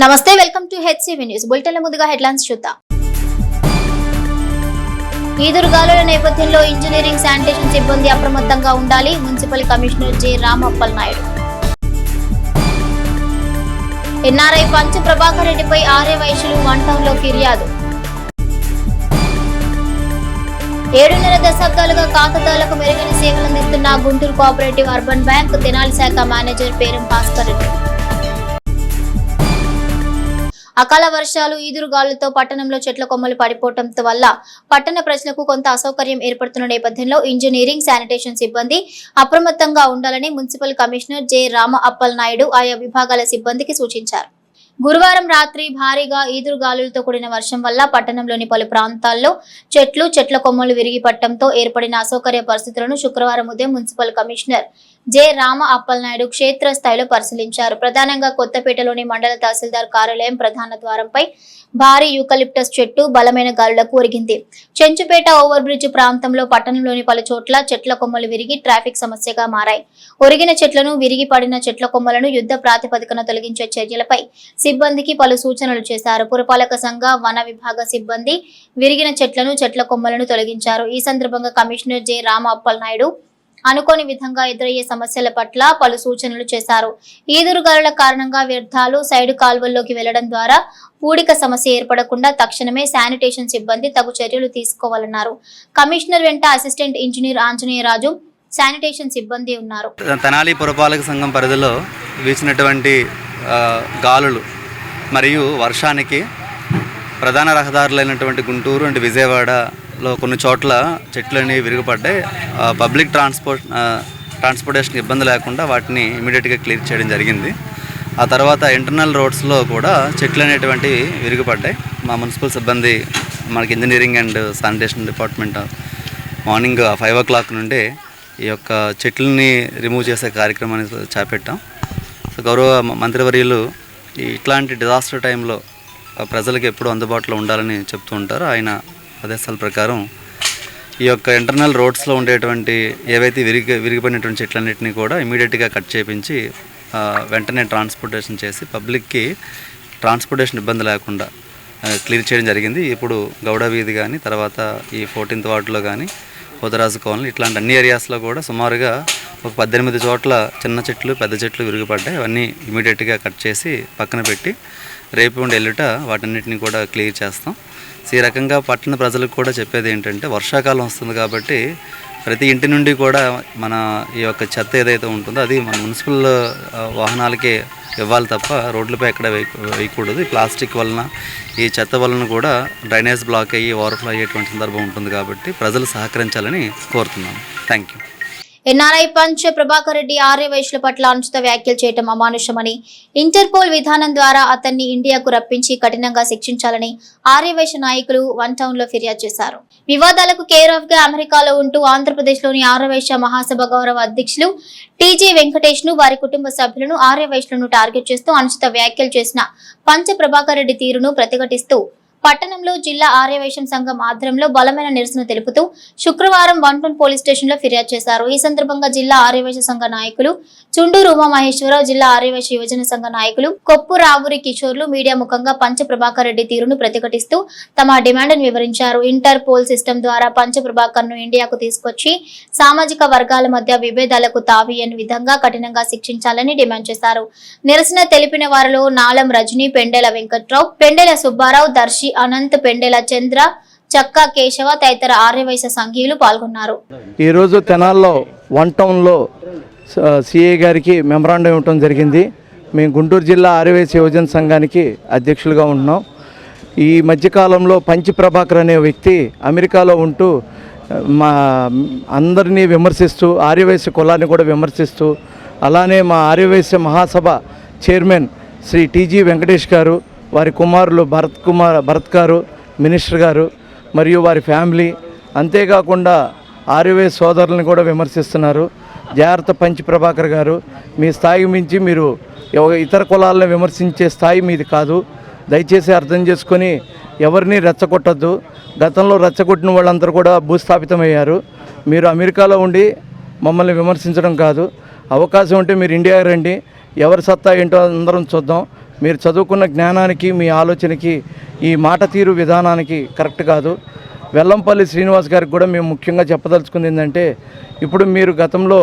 నమస్తే, welcome to HCV news bulletin. ముందుగా headlines చూద్దాం. ఈదురుగాలుల నేపథ్యంలో ఇంజనీరింగ్ శానిటేషన్ సిబ్బంది అప్రమత్తంగా ఉండాలి. Municipal commissioner J Ramappal Naidu. NRI Pancha Prabhakar రెడ్డిపై ఆర్యవైశ్యులు వన్ టౌన్ లో ఫిర్యాదు. 7.5 దశాబ్దాలుగా కాకతాలకు మెరుగైన సేవలందిస్తున్న Guntur cooperative urban bank Tenali శాఖ మేనేజర్ పేరం భాస్కర్ రెడ్డి. అకాల వర్షాలు, ఈదురుగాలులతో పట్టణంలో చెట్ల కొమ్మలు పడిపోవటం వల్ల పట్టణ ప్రజలకు కొంత అసౌకర్యం ఏర్పడుతున్న నేపథ్యంలో ఇంజనీరింగ్ శానిటేషన్ సిబ్బంది అప్రమత్తంగా ఉండాలని municipal commissioner J Ramappal Naidu ఆయా విభాగాల సిబ్బందికి సూచించారు. గురువారం రాత్రి భారీగా ఈదురుగాలులతో కూడిన వర్షం వల్ల పట్టణంలోని పలు ప్రాంతాల్లో చెట్ల కొమ్మలు విరిగి పడటంతో ఏర్పడిన అసౌకర్య పరిస్థితులను శుక్రవారం ఉదయం municipal commissioner J Ramappal Naidu క్షేత్రస్థాయిలో పరిశీలించారు. ప్రధానంగా కొత్తపేటలోని మండల తహసీల్దార్ కార్యాలయం ప్రధాన ద్వారంపై భారీ యూకలిప్టస్ చెట్టు బలమైన గాలులకు ఒరిగింది. చెంచుపేట ఓవర్ బ్రిడ్జ్ ప్రాంతంలో పట్టణంలోని పలు చోట్ల చెట్ల కొమ్మలు విరిగి ట్రాఫిక్ సమస్యగా మారాయి. ఒరిగిన చెట్లను, విరిగి పడిన చెట్ల కొమ్మలను యుద్ధ ప్రాతిపదికన తొలగించే చర్యలపై సిబ్బందికి పలు సూచనలు చేశారు. పురపాలక సంఘ, వన విభాగ సిబ్బంది విరిగిన చెట్ల కొమ్మలను తొలగించారు. ఈ సందర్భంగా కమిషనర్ జె రామప్పల్ నాయుడు అనుకోని విధంగా ఎదురయ్యే సమస్యల పట్ల పలు సూచనలు చేశారు. ఈదురుగాలుల కారణంగా వ్యర్థాలు సైడు కాల్వల్లోకి వెళ్లడం ద్వారా పూడిక సమస్య ఏర్పడకుండా తక్షణమే శానిటేషన్ సిబ్బంది తగు చర్యలు తీసుకోవాలన్నారు. కమిషనర్ వెంట అసిస్టెంట్ ఇంజనీర్ ఆంజనేయరాజు, శానిటేషన్ సిబ్బంది ఉన్నారు. తెనాలి పురపాలక సంఘం పరిధిలో వీచినటువంటి గాలులు మరియు వర్షానికి ప్రధాన రహదారులైనటువంటి గుంటూరు అండ్ విజయవాడలో కొన్ని చోట్ల చెట్లన్నీ విరిగిపడ్డాయి. పబ్లిక్ ట్రాన్స్పోర్టేషన్ ఇబ్బంది లేకుండా వాటిని ఇమీడియట్గా క్లియర్ చేయడం జరిగింది. ఆ తర్వాత ఇంటర్నల్ రోడ్స్లో కూడా చెట్లు అనేటువంటివి విరిగిపడ్డాయి. మా మున్సిపల్ సిబ్బంది, మనకి engineering and sanitation department morning 5 o'clock నుండి ఈ యొక్క చెట్లని రిమూవ్ చేసే కార్యక్రమాన్ని చేపట్టాం. సో గౌరవ మంత్రివర్యులు ఇట్లాంటి డిజాస్టర్ టైంలో ప్రజలకు ఎప్పుడూ అందుబాటులో ఉండాలని చెప్తూ ఉంటారు. ఆయన ఆదేశాల ప్రకారం ఈ యొక్క ఇంటర్నల్ రోడ్స్లో ఉండేటువంటి ఏవైతే విరిగిపోయినటువంటి చెట్లన్నింటినీ కూడా ఇమీడియట్గా కట్ చేయించి వెంటనే ట్రాన్స్పోర్టేషన్ చేసి పబ్లిక్కి ట్రాన్స్పోర్టేషన్ ఇబ్బంది లేకుండా క్లియర్ చేయడం జరిగింది. ఇప్పుడు గౌడ వీధి కానీ, తర్వాత ఈ 14th వార్డులో కానీ, పోతరాజు కాలనీ, ఇట్లాంటి అన్ని ఏరియాస్లో కూడా సుమారుగా ఒక 18 చోట్ల చిన్న చెట్లు, పెద్ద చెట్లు విరిగిపడ్డాయి. అవన్నీ ఇమీడియట్గా కట్ చేసి పక్కన పెట్టి రేపు ఉండి ఎల్లుట వాటన్నిటిని కూడా క్లియర్ చేస్తాం. ఈ రకంగా పట్టణ ప్రజలకు కూడా చెప్పేది ఏంటంటే, వర్షాకాలం వస్తుంది కాబట్టి ప్రతి ఇంటి నుండి కూడా మన ఈ యొక్క చెత్త ఏదైతే ఉంటుందో అది మన మున్సిపల్ వాహనాలకే ఇవ్వాలి తప్ప రోడ్లపై ఎక్కడ వేయకూడదు. ఈ ప్లాస్టిక్ వలన, ఈ చెత్త వలన కూడా డ్రైనేజ్ బ్లాక్ అయ్యి ఓవర్ఫ్లో అయ్యేటువంటి సందర్భం ఉంటుంది కాబట్టి ప్రజలు సహకరించాలని కోరుతున్నాను. Thank you. NRI Panch Prabhakar Reddy ఆర్యవైశ్యుల పట్ల అనుచిత వ్యాఖ్యలు చేయడం అమానుషమని, ఇంటర్పోల్ విధానం ద్వారా అతన్ని ఇండియాకు రప్పించి కఠినంగా శిక్షించాలని ఆర్యవైశ్య నాయకులు వన్ టౌన్ లో ఫిర్యాదు చేశారు. వివాదాలకు కేర్ ఆఫ్ గా అమెరికాలో ఉంటూ ఆంధ్రప్రదేశ్లోని ఆర్యవైశ్య మహాసభ గౌరవ అధ్యక్షులు టీజీ వెంకటేష్ ను, వారి కుటుంబ సభ్యులను, ఆర్యవైశ్యులను టార్గెట్ చేస్తూ అనుచిత వ్యాఖ్యలు చేసిన పంచ ప్రభాకర్ రెడ్డి తీరును ప్రతిఘటిస్తూ పట్టణంలో జిల్లా ఆర్యవైశ్య సంఘం ఆధ్వర్యంలో బలమైన నిరసన తెలుపుతూ శుక్రవారం 1 టౌన్ పోలీస్ స్టేషన్ లో ఫిర్యాదు చేశారు. ఈ సందర్భంగా జిల్లా ఆర్యవైశ్య సంఘ నాయకులు చుండూరు ఉమామహేశ్వరరావు, జిల్లా ఆర్యవైశ్య యువజన సంఘ నాయకులు కొప్పు రావురి కిషోర్లు మీడియా ముఖంగా పంచ ప్రభాకర్ రెడ్డి తీరును ప్రతిఘటిస్తూ తమ డిమాండ్ను వివరించారు. ఇంటర్ పోల్ సిస్టమ్ ద్వారా పంచ ప్రభాకర్ ను ఇండియాకు తీసుకొచ్చి సామాజిక వర్గాల మధ్య విభేదాలకు తావియని విధంగా కఠినంగా శిక్షించాలని డిమాండ్ చేశారు. నిరసన తెలిపిన వారిలో నాలం రజనీ, పెండెల వెంకట్రావు, పెండెల సుబ్బారావు, దర్శి అనంత్, పెండెల చంద్ర, చక్కా కేశవ తదితర ఆర్యవైశ్య సంఘీయులు పాల్గొన్నారు. ఈరోజు తెనాల్లో 1 టౌన్లో సిఐ గారికి మెమరాండం ఇవ్వడం జరిగింది. మేము గుంటూరు జిల్లా ఆర్యవైశ్య యువజన సంఘానికి అధ్యక్షులుగా ఉంటున్నాం. ఈ మధ్యకాలంలో పంచి ప్రభాకర్ అనే వ్యక్తి అమెరికాలో ఉంటూ మా అందరినీ విమర్శిస్తూ, ఆర్యవైశ్య కులాన్ని కూడా విమర్శిస్తూ, అలానే మా ఆర్యవైశ్య మహాసభ చైర్మన్ శ్రీ టీజీ వెంకటేష్ గారు, వారి కుమారులు భరత్ గారు, మినిస్టర్ గారు మరియు వారి ఫ్యామిలీ, అంతేకాకుండా ఆర్యవైశ్య సోదరులను కూడా విమర్శిస్తున్నారు. జాగ్రత్త పంచి ప్రభాకర్ గారు, మీ స్థాయికి మించి మీరు ఇతర కులాలను విమర్శించే స్థాయి మీది కాదు. దయచేసి అర్థం చేసుకొని ఎవరిని రెచ్చగొట్టద్దు. గతంలో రెచ్చగొట్టిన వాళ్ళందరూ కూడా భూస్థాపితమయ్యారు. మీరు అమెరికాలో ఉండి మమ్మల్ని విమర్శించడం కాదు. అవకాశం ఉంటే మీరు ఇండియా రండి, ఎవరి సత్తా ఏంటో అందరం చూద్దాం. మీరు చదువుకున్న జ్ఞానానికి మీ ఆలోచనకి ఈ మాట తీరు విధానానికి కరెక్ట్ కాదు. వెల్లంపల్లి శ్రీనివాస్ గారికి కూడా మేము ముఖ్యంగా చెప్పదలుచుకుంది ఏంటంటే, ఇప్పుడు మీరు గతంలో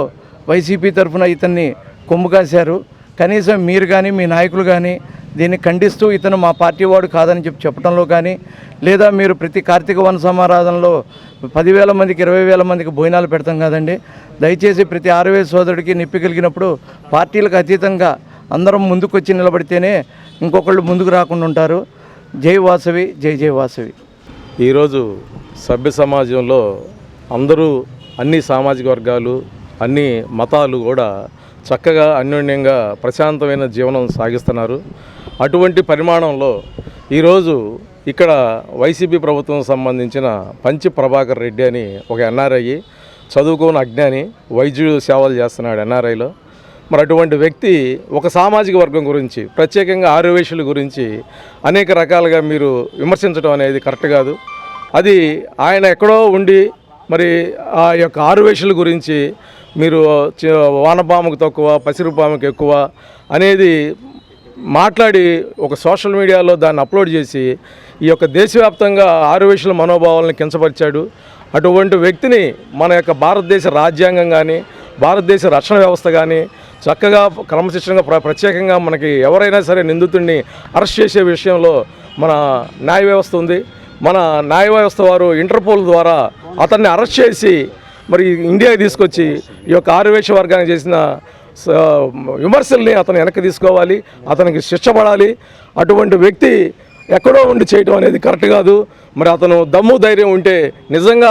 వైసీపీ తరఫున ఇతన్ని కొమ్ము కాశారు. కనీసం మీరు కానీ మీ నాయకులు కానీ దీన్ని ఖండిస్తూ ఇతను మా పార్టీ వాడు కాదని చెప్పడంలో కానీ, లేదా మీరు ప్రతి కార్తీక వన సమారాధనలో 10,000 మందికి 20,000 మందికి భోజనాలు పెడతాం కదండి. దయచేసి ప్రతి ఆర్వే సోదరుడికి నిప్పి కలిగినప్పుడు పార్టీలకు అతీతంగా అందరం ముందుకు వచ్చి నిలబడితేనే ఇంకొకళ్ళు ముందుకు రాకుండా ఉంటారు. జై వాసవి, జై జై వాసవి. ఈరోజు సభ్య సమాజంలో అందరూ అన్ని సామాజిక వర్గాలు, అన్ని మతాలు కూడా చక్కగా అన్యోన్యంగా ప్రశాంతమైన జీవనం సాగిస్తున్నారు. అటువంటి పరిమాణంలో ఈరోజు ఇక్కడ వైసీపీ ప్రభుత్వం సంబంధించిన పంచి ప్రభాకర్ రెడ్డి అని ఒక ఎన్ఆర్ఐ, చదువుకోని అజ్ఞాని, వైద్యుడు సేవలు చేస్తున్నాడు ఎన్ఆర్ఐలో. మరి అటువంటి వ్యక్తి ఒక సామాజిక వర్గం గురించి, ప్రత్యేకంగా ఆర్యవైశ్యుల గురించి అనేక రకాలుగా మీరు విమర్శించడం అనేది కరెక్ట్ కాదు. అది ఆయన ఎక్కడో ఉండి మరి ఆ యొక్క ఆర్యవైశ్యుల గురించి మీరు వానపాముకు తక్కువ, పసిరుపాముకు ఎక్కువ అనేది మాట్లాడి ఒక సోషల్ మీడియాలో దాన్ని అప్లోడ్ చేసి ఈ యొక్క దేశవ్యాప్తంగా ఆర్యవైశ్యుల మనోభావాలను కించపరిచాడు. అటువంటి వ్యక్తిని మన యొక్క భారతదేశ రాజ్యాంగం కానీ, భారతదేశ రక్షణ వ్యవస్థ కానీ చక్కగా క్రమశిక్షణగా ప్రత్యేకంగా మనకి ఎవరైనా సరే నిందితుడిని అరెస్ట్ చేసే విషయంలో మన న్యాయ వ్యవస్థ ఉంది. మన న్యాయ వ్యవస్థ వారు ఇంటర్పోల్ ద్వారా అతన్ని అరెస్ట్ చేసి మరి ఇండియాకి తీసుకొచ్చి ఈ యొక్క ఆర్యవైశ్య వర్గానికి చేసిన విమర్శల్ని అతను వెనక్కి తీసుకోవాలి, అతనికి శిక్ష పడాలి. అటువంటి వ్యక్తి ఎక్కడో ఉండి చేయటం అనేది కరెక్ట్ కాదు. మరి అతను దమ్ము ధైర్యం ఉంటే నిజంగా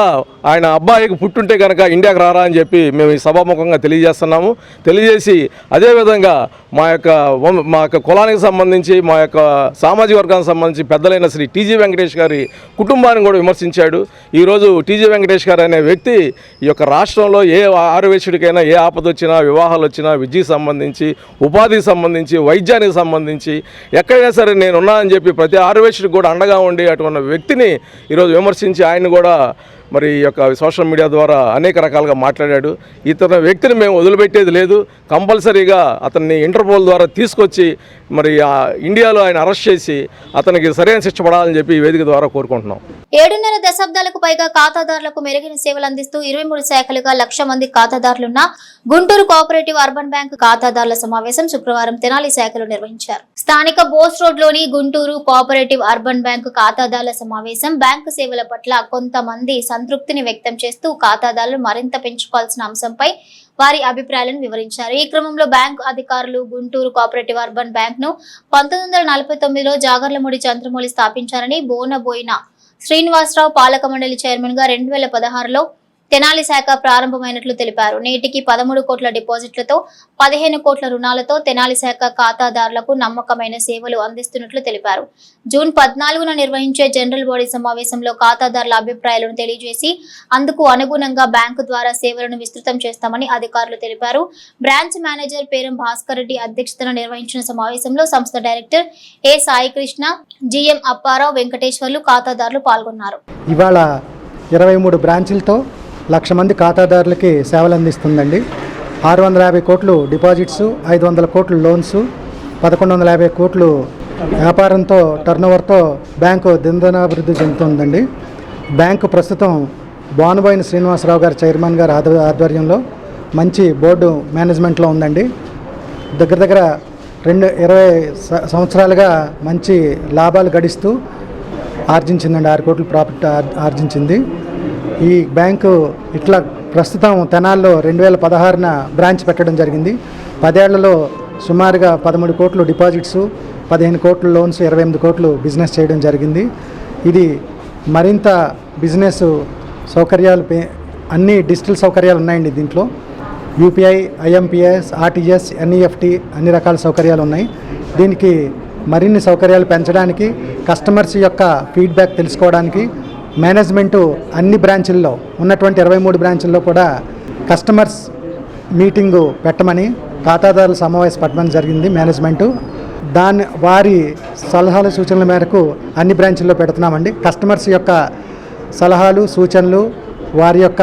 ఆయన అబ్బాయికి పుట్టుంటే కనుక ఇండియాకి రారా అని చెప్పి మేము ఈ సభాముఖంగా తెలియజేస్తున్నాము. తెలియజేసి అదేవిధంగా మా యొక్క కులానికి సంబంధించి, మా యొక్క సామాజిక వర్గానికి సంబంధించి పెద్దలైన శ్రీ టీజీ వెంకటేష్ గారి కుటుంబాన్ని కూడా విమర్శించాడు. ఈరోజు టీజీ వెంకటేష్ గారు అనే వ్యక్తి ఈ యొక్క రాష్ట్రంలో ఏ ఆర్యవైశ్యుడికైనా ఏ ఆపద వచ్చినా, వివాహాలు వచ్చినా, విద్యకు సంబంధించి, ఉపాధికి సంబంధించి, వైద్యానికి సంబంధించి ఎక్కడైనా సరే నేనున్నా అని చెప్పి ప్రతి ఆర్యవైశ్యుడికి కూడా అండగా ఉండి అటువంటి వ్యక్తిని ఈరోజు విమర్శించి ఆయన్ని కూడా మరి ఈ యొక్క సోషల్ మీడియా ద్వారా అనేక రకాలుగా మాట్లాడాడు. ఇతర వ్యక్తిని మేము వదిలిపెట్టేది లేదు. కంపల్సరీగా అతన్ని ఇంటర్పోల్ ద్వారా తీసుకొచ్చి మరి ఇండియాలో ఆయన అరెస్ట్ చేసి అతనికి సరైన శిక్ష పడాలని చెప్పి ఈ వేదిక ద్వారా కోరుకుంటున్నాం. 7.5 దశాబ్దాలకు పైగా ఖాతాదారులకు మెరుగైన సేవలు అందిస్తూ 23 శాఖలుగా 1,00,000 మంది ఖాతాదారులున్న గుంటూరు కోఆపరేటివ్ అర్బన్ బ్యాంక్ ఖాతాదారుల సమావేశం శుక్రవారం తెనాలి శాఖలో నిర్వహించారు. స్థానిక బోస్ రోడ్ లోని గుంటూరు కోఆపరేటివ్ అర్బన్ బ్యాంక్ ఖాతాదారుల సమావేశం బ్యాంకు సేవల పట్ల కొంతమంది సంతృప్తిని వ్యక్తం చేస్తూ ఖాతాదారులు మరింత పెంచుకోవాల్సిన అంశంపై వారి అభిప్రాయాలను వివరించారు. ఈ క్రమంలో బ్యాంకు అధికారులు గుంటూరు కోఆపరేటివ్ అర్బన్ బ్యాంక్ ను 1949లో జాగర్లమూడి చంద్రమౌళి స్థాపించారని, బోయిన శ్రీనివాసరావు పాలక మండలి చైర్మన్ గా 2016లో తెనాలి శాఖ ప్రారంభమైనట్లు తెలిపారు. నేటికి 13 కోట్ల డిపాజిట్లతో 15 కోట్ల రుణాలతో తెనాలి శాఖ ఖాతాదారులకు నమ్మకమైన సేవలు అందిస్తున్నట్లు తెలిపారు. జూన్ 14న నిర్వహించే జనరల్ బాడీ సమావేశంలో ఖాతాదారుల అభిప్రాయాలను తెలియజేసి అందుకు అనుగుణంగా బ్యాంకు ద్వారా సేవలను విస్తృతం చేస్తామని అధికారులు తెలిపారు. బ్రాంచ్ మేనేజర్ పేరం భాస్కర్ రెడ్డి అధ్యక్షతన నిర్వహించిన సమావేశంలో సంస్థ డైరెక్టర్ ఏ సాయికృష్ణ, జిఎం అప్పారావు, వెంకటేశ్వర్లు ఖాతాదారులు పాల్గొన్నారు. ఇవాళ 23 బ్రాంచీలతో 1,00,000 మంది ఖాతాదారులకి సేవలు అందిస్తుందండి. 650 కోట్లు డిపాజిట్స్, 500 కోట్లు లోన్స్, 1150 కోట్లు వ్యాపారంతో టర్నోవర్తో బ్యాంకు దినదినాభివృద్ధి చెందుతుందండి. బ్యాంకు ప్రస్తుతం బోయిన శ్రీనివాసరావు గారు చైర్మన్ గారి ఆధ్వర్యంలో మంచి బోర్డు మేనేజ్మెంట్లో ఉందండి. దగ్గర 20 సంవత్సరాలుగా మంచి లాభాలు గడిస్తూ ఆర్జించిందండి. 6 కోట్ల ప్రాఫిట్ ఆర్జించింది. ఈ బ్యాంకు ఇట్లా ప్రస్తుతం తెనాల్లో 2016న బ్రాంచ్ పెట్టడం జరిగింది. 10 ఏళ్లలో సుమారుగా 13 కోట్లు డిపాజిట్స్, 15 కోట్ల లోన్స్, 28 కోట్లు బిజినెస్ చేయడం జరిగింది. ఇది మరింత బిజినెస్ సౌకర్యాలు అన్ని డిజిటల్ సౌకర్యాలు ఉన్నాయండి. దీంట్లో యూపీఐ, ఐఎంపిఎస్, ఆర్టీఎస్, ఎన్ఈఎఫ్టీ అన్ని రకాల సౌకర్యాలు ఉన్నాయి. దీనికి మరిన్ని సౌకర్యాలు పెంచడానికి, కస్టమర్స్ యొక్క ఫీడ్బ్యాక్ తెలుసుకోవడానికి మేనేజ్మెంటు అన్ని బ్రాంచుల్లో ఉన్నటువంటి 23 బ్రాంచుల్లో కూడా కస్టమర్స్ మీటింగు పెట్టమని ఖాతాదారుల సమావేశం పెట్టమని జరిగింది మేనేజ్మెంటు. వారి సలహాలు సూచనల మేరకు అన్ని బ్రాంచుల్లో పెడుతున్నామండి. కస్టమర్స్ యొక్క సలహాలు సూచనలు, వారి యొక్క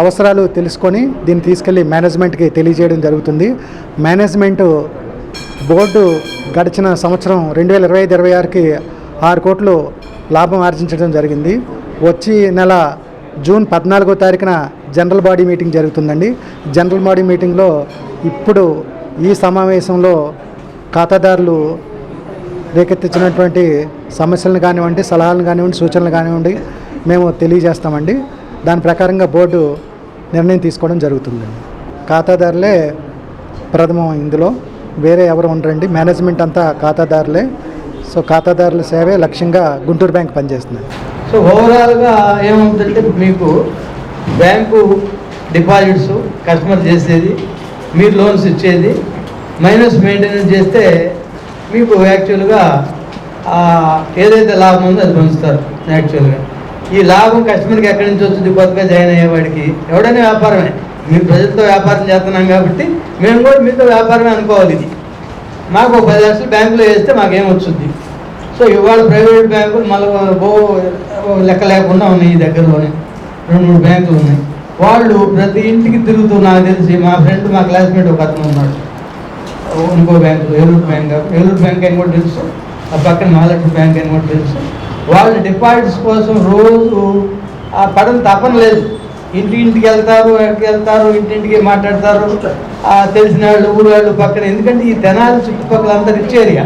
అవసరాలు తెలుసుకొని దీన్ని తీసుకెళ్ళి మేనేజ్మెంట్కి తెలియజేయడం జరుగుతుంది. మేనేజ్మెంటు బోర్డు గడిచిన సంవత్సరం 2025-26కి 6 కోట్లు లాభం ఆర్జించడం జరిగింది. వచ్చి నెల జూన్ 14వ తారీఖున జనరల్ బాడీ మీటింగ్ జరుగుతుందండి. జనరల్ బాడీ మీటింగ్లో ఇప్పుడు ఈ సమావేశంలో ఖాతాదారులు రేకెత్తించినటువంటి సమస్యలను కానివ్వండి, సలహాలను కానివ్వండి, సూచనలు కానివ్వండి మేము తెలియజేస్తామండి. దాని ప్రకారంగా బోర్డు నిర్ణయం తీసుకోవడం జరుగుతుందండి. ఖాతాదారులే ప్రథమం, ఇందులో వేరే ఎవరు ఉండరండి. మేనేజ్మెంట్ అంతా ఖాతాదారులే. సో ఖాతాదారుల సేవే లక్ష్యంగా గుంటూరు బ్యాంక్ పనిచేస్తుంది. సో ఓవరాల్గా ఏమవుతుందంటే మీకు బ్యాంకు డిపాజిట్స్ కస్టమర్ చేసేది, మీరు లోన్స్ ఇచ్చేది మైనస్ మెయింటెనెన్స్ చేస్తే మీకు యాక్చువల్గా ఏదైతే లాభం ఉందో అది పంచుతారు. యాక్చువల్గా ఈ లాభం కస్టమర్కి ఎక్కడి నుంచి వచ్చింది? కొత్తగా జాయిన్ అయ్యేవాడికి ఎవడైనా వ్యాపారమే. మీరు ప్రజలతో వ్యాపారం చేస్తున్నాం కాబట్టి మేము కూడా మీతో వ్యాపారమే అనుకోవాలి. ఇది మాకు 10 లక్షలు బ్యాంకులో వేస్తే మాకేమొచ్చుద్ది? సో ఇవాళ ప్రైవేట్ బ్యాంకులు మళ్ళీ లెక్క లేకుండా ఉన్నాయి. ఈ దగ్గరలోనే 2-3 బ్యాంకులు ఉన్నాయి. వాళ్ళు ప్రతి ఇంటికి తిరుగుతూ, నాకు తెలిసి మా ఫ్రెండ్, మా క్లాస్మేట్ ఒక అతను ఉన్నాడు ఇంకో బ్యాంకులో, ఏలూరు బ్యాంక్ అని కూడా తెలుసు, ఆ పక్కన మహాలక్ష్మి బ్యాంక్ అని కూడా తెలుసు. వాళ్ళు డిపాజిట్స్ కోసం రోజు పడని తపన లేదు. ఇంటికి వెళ్తారు, ఎక్కడికి వెళ్తారు, ఇంటింటికి మాట్లాడతారు, తెలిసిన వాళ్ళు, ఊరు వాళ్ళు పక్కన. ఎందుకంటే ఈ తెనాలి చుట్టుపక్కల అంతా రిచ్ ఏరియా.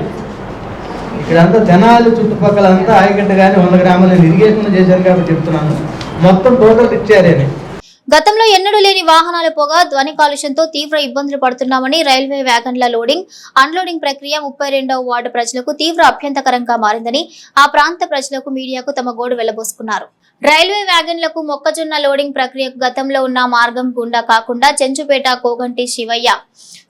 ఇక్కడంతా తెనాలి చుట్టుపక్కల అంతా ఆయకట్ట కానీ 100 గ్రామాలు ఇరిగేషన్ చేశారు కాబట్టి చెప్తున్నాను. మొత్తం టోటల్ రిచ్ ఏరియానే. గతంలో ఎన్నడూ లేని వాహనాల పొగ, ధ్వని కాలుష్యంతో తీవ్ర ఇబ్బందులు పడుతున్నామని రైల్వే వ్యాగన్ల లోడింగ్, అన్లోడింగ్ ప్రక్రియ 32వ వార్డు ప్రజలకు తీవ్ర అభ్యంతకరంగా మారిందని ఆ ప్రాంత ప్రజలకు మీడియాకు తమ గోడు వెళ్లబోసుకున్నారు. రైల్వే వ్యాగన్లకు మొక్కజొన్న లోడింగ్ ప్రక్రియకు గతంలో ఉన్న మార్గం గుండా కాకుండా చెంచుపేట కోగంటి శివయ్య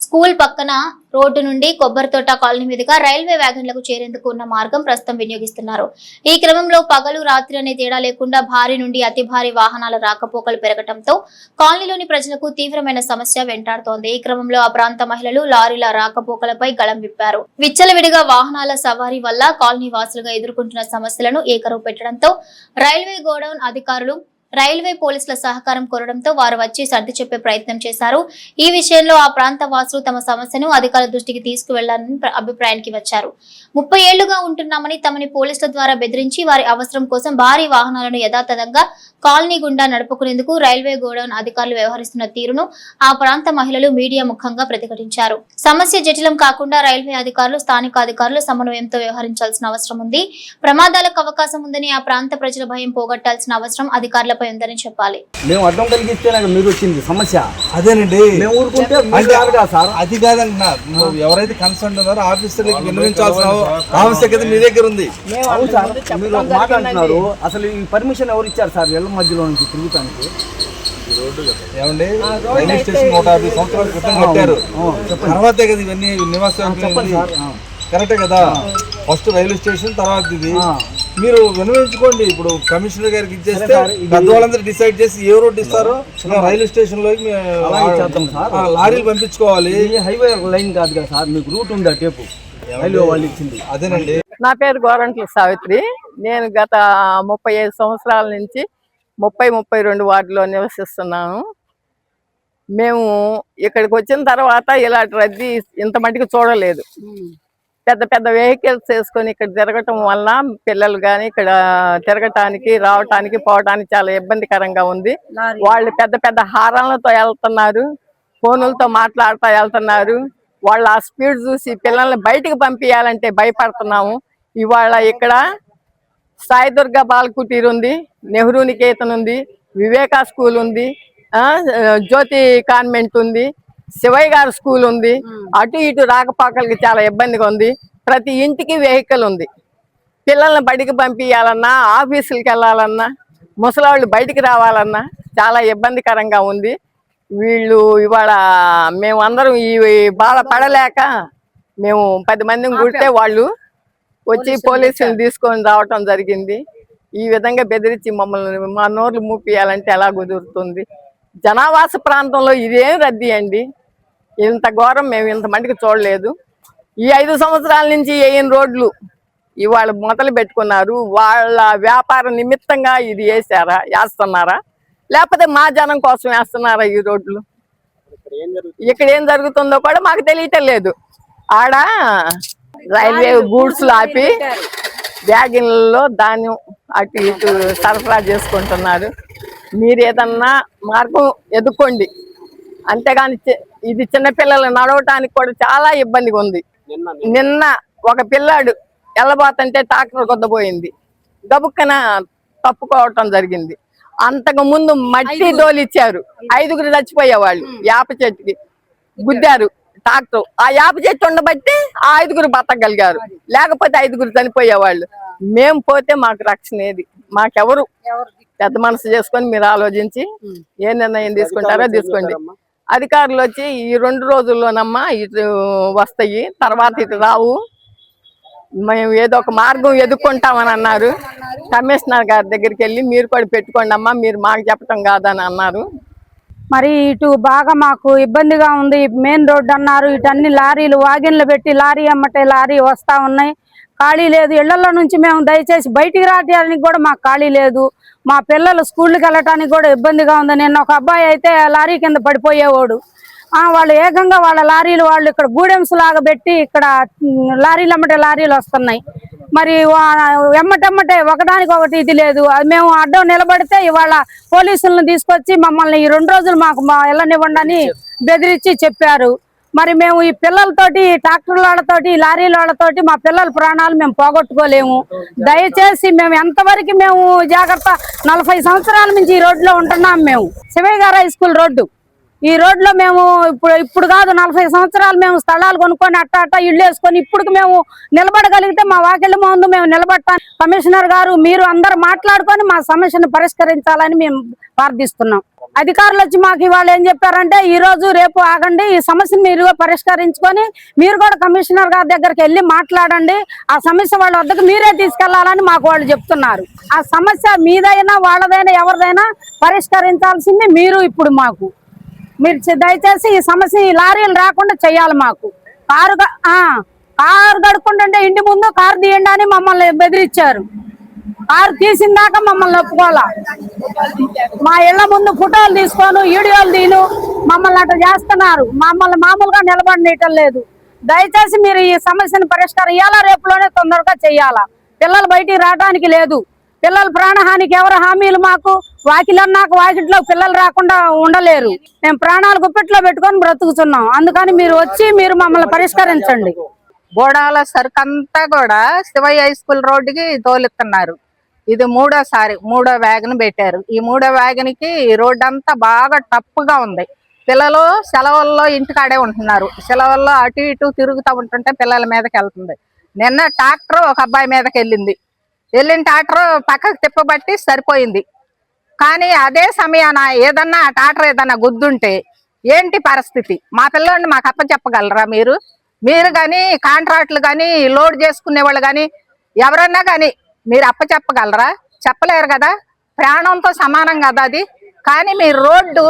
స్కూల్ పక్కన రోడ్డు నుండి కొబ్బరితోట కాలనీ మీదుగా రైల్వే వ్యాగన్లకు చేరేందుకు ఉన్న మార్గం ప్రస్తుతం వినియోగిస్తున్నారు. ఈ క్రమంలో పగలు రాత్రి అనే తేడా లేకుండా భారీ నుండి అతి భారీ వాహనాల రాకపోకలు పెరగడంతో కాలనీలోని ప్రజలకు తీవ్రమైన సమస్య వెంటాడుతోంది. ఈ క్రమంలో ఆ ప్రాంత మహిళలు లారీల రాకపోకలపై గళం విప్పారు. విచ్చలవిడిగా వాహనాల సవారీ వల్ల కాలనీ వాసులుగా ఎదుర్కొంటున్న సమస్యలను ఏకరువు పెట్టడంతో రైల్వే గోడౌన్ అధికారులు రైల్వే పోలీసుల సహకారం కోరడంతో వారు వచ్చి సర్ది చెప్పే ప్రయత్నం చేశారు. ఈ విషయంలో ఆ ప్రాంత వాసులు తమ సమస్యను అధికారుల దృష్టికి తీసుకువెళ్లాలని అభిప్రాయానికి వచ్చారు. 30 ఏళ్లుగా ఉంటున్నామని తమని పోలీసుల ద్వారా బెదిరించి వారి అవసరం కోసం భారీ వాహనాలను యథాతథంగా కాలనీ గుండా నడుపుకునేందుకు రైల్వే గోడౌన్ అధికారులు వ్యవహరిస్తున్న తీరును ఆ ప్రాంత మహిళలు మీడియా ముఖంగా ప్రతిఘటించారు. సమస్య జటిలం కాకుండా రైల్వే అధికారులు, స్థానిక అధికారులు సమన్వయంతో వ్యవహరించాల్సిన అవసరం ఉంది. ప్రమాదాలకు అవకాశం ఉందని ఆ ప్రాంత ప్రజల భయం పోగొట్టాల్సిన అవసరం అధికారులపై ఉందని చెప్పాలి. మేము అడ్డం కలిగిస్తే మీరు వచ్చింది సమస్య అదేనండి. మేము ఊరుకుంటే సార్ అది కాదన్నా, ఎవరైతే కన్సర్న్ ఉన్నారో ఆఫీసర్లకు విన్నవించాల్సిన ఆవశ్యకత మీ దగ్గర ఉంది. అవును సార్, మీరు మాట్లాడుతున్నారు. అసలు ఈ పర్మిషన్ ఎవరు ఇచ్చారు సార్ ఇళ్ళ మధ్యలో నుంచి తిరుగుతానికి? ఏమండి, రైల్వే స్టేషన్ 150 సంవత్సరాల క్రితం కట్టారు. తర్వాతే కదా ఇవన్నీ నివాసం. కరెక్టే కదా. ఫస్ట్ రైల్వే స్టేషన్, తర్వాత ఇది. మీరు వినవించుకోండి. ఇప్పుడు కమిషనర్ గారికి ఇచ్చేస్తే పెద్దవాళ్ళందరూ డిసైడ్ చేసి ఏ రోడ్ ఇస్తారో రైల్వే స్టేషన్ లో లారీలు పంపించుకోవాలి. హైవే లైన్ కాదు కదా సార్, మీకు రూట్ ఉందా? టేపు రైల్వే వాళ్ళు ఇచ్చింది. అదేనండి. నా పేరు గోరంట్ల సావిత్రి. నేను గత 35 సంవత్సరాల నుంచి 30-32 వార్డులో నివసిస్తున్నాను. మేము ఇక్కడికి వచ్చిన తర్వాత ఇలాంటి రద్దీ ఇంత మటుకు చూడలేదు. పెద్ద పెద్ద వెహికల్స్ వేసుకొని ఇక్కడ తిరగటం వల్ల పిల్లలు కానీ ఇక్కడ తిరగటానికి, రావటానికి, పోవటానికి చాలా ఇబ్బందికరంగా ఉంది. వాళ్ళు పెద్ద పెద్ద హారాలతో వెళ్తున్నారు, ఫోనులతో మాట్లాడుతూ వెళ్తున్నారు. వాళ్ళు ఆ స్పీడ్ చూసి పిల్లల్ని బయటికి పంపించాలంటే భయపడుతున్నాము. ఇవాళ ఇక్కడ సాయిదుర్గ బాల కుటీర్ ఉంది, నెహ్రూ నికేతన్ ఉంది, వివేకా స్కూల్ ఉంది, జ్యోతి కాన్వెంట్ ఉంది, శివయ్య గారి స్కూల్ ఉంది. అటు ఇటు రాకపోకలకి చాలా ఇబ్బందిగా ఉంది. ప్రతి ఇంటికి వెహికల్ ఉంది. పిల్లల్ని బడికి పంపించాలన్నా, ఆఫీసులకి వెళ్ళాలన్నా, ముసలాళ్ళు బయటికి రావాలన్నా చాలా ఇబ్బందికరంగా ఉంది. వీళ్ళు ఇవాళ మేమందరం ఈ బాధ పడలేక మేము 10 మందిని కుడితే వాళ్ళు వచ్చి పోలీసులు తీసుకొని రావటం జరిగింది. ఈ విధంగా బెదిరించి మమ్మల్ని మా నోర్లు మూపియాలంటే ఎలా కుదురుతుంది? జనావాస ప్రాంతంలో ఇదేం రద్దీ అండి. ఇంత ఘోరం మేము ఇంతమందికి చూడలేదు. ఈ 5 సంవత్సరాల నుంచి వేయని రోడ్లు ఇవాళ మొదలు పెట్టుకున్నారు. వాళ్ళ వ్యాపార నిమిత్తంగా ఇది వేస్తున్నారా లేకపోతే మా జనం కోసం వేస్తున్నారా ఈ రోడ్లు? ఇక్కడ ఏం జరుగుతుందో కూడా మాకు తెలియటం లేదు. ఆడ రైల్వే గూడ్స్ ఆపి బ్యాగులలో ధాన్యం అటు ఇటు సరఫరా చేసుకుంటున్నారు. మీరు ఏదన్నా మార్గం ఎదుర్కోండి, అంతేగాని ఇది చిన్నపిల్లలు నడవటానికి కూడా చాలా ఇబ్బందిగా ఉంది. నిన్న ఒక పిల్లాడు వెళ్ళబోతుంటే ట్రాక్టర్ కొద్దపోయింది, గబుక్కన తప్పుకోవటం జరిగింది. అంతకు ముందు మట్టి దోలిచ్చారు, 5గురు చచ్చిపోయేవాళ్ళు. యాప చెట్టుకి గుద్దారు ట్రాక్టర్, ఆ యాప చెట్టు ఉండబట్టి ఆ 5గురు బతకగలిగారు, లేకపోతే 5గురు చనిపోయేవాళ్ళు. మేము పోతే మాకు రక్షణ ఏది? మాకెవరు? పెద్ద మనసు చేసుకొని మీరు ఆలోచించి ఏ నిర్ణయం తీసుకుంటారో తీసుకోండి. అధికారులు వచ్చి ఈ 2 రోజుల్లోనమ్మా ఇటు వస్తాయి, తర్వాత ఇటు రావు, మేము ఏదో ఒక మార్గం ఎదుర్కొంటామని అన్నారు. కమిషనర్ గారి దగ్గరికి వెళ్ళి మీరు కూడా పెట్టుకోండి అమ్మా, మీరు మాకు చెప్పటం కాదని అన్నారు. మరి ఇటు బాగా మాకు ఇబ్బందిగా ఉంది. మెయిన్ రోడ్డు అన్నారు, ఇటు అన్ని లారీలు వాగిన్లు పెట్టి లారీ అమ్మటే లారీ వస్తా ఉన్నాయి, ఖాళీ లేదు. ఇళ్లలో నుంచి మేము దయచేసి బయటికి రావడానికి కూడా మాకు ఖాళీ లేదు. మా పిల్లలు స్కూల్కి వెళ్ళటానికి కూడా ఇబ్బందిగా ఉంది. నిన్న ఒక అబ్బాయి అయితే లారీ కింద పడిపోయేవాడు. వాళ్ళు ఏకంగా వాళ్ళ లారీలు వాళ్ళు ఇక్కడ గూడెంస్ లాగా పెట్టి ఇక్కడ లారీలు అమ్మటే లారీలు వస్తున్నాయి. మరి ఎమ్మటెమ్మటే ఒకదానికి ఒకటి ఇది లేదు. అది మేము అడ్డం నిలబడితే ఇవాళ పోలీసులను తీసుకొచ్చి మమ్మల్ని ఈ 2 రోజులు మాకు వెళ్ళనివ్వండి అని బెదిరించి చెప్పారు. మరి మేము ఈ పిల్లలతోటి ట్రాక్టర్ వాళ్ళతోటి లారీల వాళ్ళతోటి మా పిల్లల ప్రాణాలు మేము పోగొట్టుకోలేము. దయచేసి మేము ఎంతవరకు మేము జాగ్రత్త, 40 సంవత్సరాల నుంచి ఈ రోడ్లో ఉంటున్నాం. మేము శివయ్య గారు హై స్కూల్ రోడ్డు, ఈ రోడ్లో మేము ఇప్పుడు కాదు 40 సంవత్సరాలు మేము స్థలాలు కొనుక్కొని అట్ట ఇళ్ళు వేసుకొని ఇప్పుడు మేము నిలబడగలిగితే మా వాకిళ్ళ ముందు మేము నిలబడతాం. కమిషనర్ గారు మీరు అందరు మాట్లాడుకొని మా సమస్యను పరిష్కరించాలని మేము ప్రార్థిస్తున్నాం. అధికారులు వచ్చి మాకు ఇవాళ ఏం చెప్పారంటే ఈ రోజు రేపు ఆగండి, ఈ సమస్యను మీరు పరిష్కరించుకొని మీరు కూడా కమిషనర్ గారి దగ్గరికి వెళ్ళి మాట్లాడండి, ఆ సమస్య వాళ్ళ వద్దకు మీరే తీసుకెళ్లాలని మాకు వాళ్ళు చెప్తున్నారు. ఆ సమస్య మీదైనా వాళ్ళదైనా ఎవరిదైనా పరిష్కరించాల్సింది మీరు. ఇప్పుడు మాకు మీరు దయచేసి ఈ సమస్య ఈ లారీలు రాకుండా చెయ్యాలి. మాకు కారు గడుకుంటుంటే ఇంటి ముందు కారు తీయండి అని మమ్మల్ని బెదిరించారు. కారు తీసిన దాకా మమ్మల్ని ఒప్పుకోవాలా. మా ఇళ్ల ముందు ఫోటోలు తీసుకొని వీడియోలు తీను మమ్మల్ని అట్లా చేస్తున్నారు. మమ్మల్ని మామూలుగా నిలబడనీయటం లేదు. దయచేసి మీరు ఈ సమస్యను పరిష్కారం ఇవ్వాలా, రేపులోనే తొందరగా చెయ్యాలా. పిల్లలు బయటికి రావడానికి లేదు. పిల్లల ప్రాణహానికి ఎవరు హామీలు? మాకు వాకిలన్నాక వాకిట్లో పిల్లలు రాకుండా ఉండలేరు. మేము ప్రాణాలు గుప్పెట్లో పెట్టుకొని బ్రతుకుతున్నాం. అందుకని మీరు వచ్చి మీరు మమ్మల్ని పరిష్కరించండి. బోడాల సరుకంతా కూడా శివయ్య హై స్కూల్ రోడ్డుకి తోలుతున్నారు. ఇది 3వ వ్యాగన్ పెట్టారు. ఈ 3వ వ్యాగన్కి రోడ్డు అంతా బాగా టప్పుగా ఉంది. పిల్లలు సెలవుల్లో ఇంటికాడే ఉంటున్నారు. సెలవుల్లో అటు ఇటు తిరుగుతూ ఉంటుంటే పిల్లల మీదకి వెళ్తుంది. నిన్న ట్రాక్టర్ ఒక అబ్బాయి మీదకి వెళ్ళిన ట్రాక్టర్ పక్కకు తిప్పబట్టి సరిపోయింది. కానీ అదే సమయాన ఏదన్నా ట్రాక్టర్ ఏదన్నా గుద్దుంటే ఏంటి పరిస్థితి? మా పిల్లల్ని మాకు అప్పచెప్పగలరా మీరు? మీరు కానీ కాంట్రాక్టులు కానీ లోడ్ చేసుకునే వాళ్ళు కానీ ఎవరన్నా కానీ మీరు అప్పచెప్పగలరా? చెప్పలేరు కదా. ప్రాణంతో సమానం కదా అది. కానీ మీరు రోడ్డు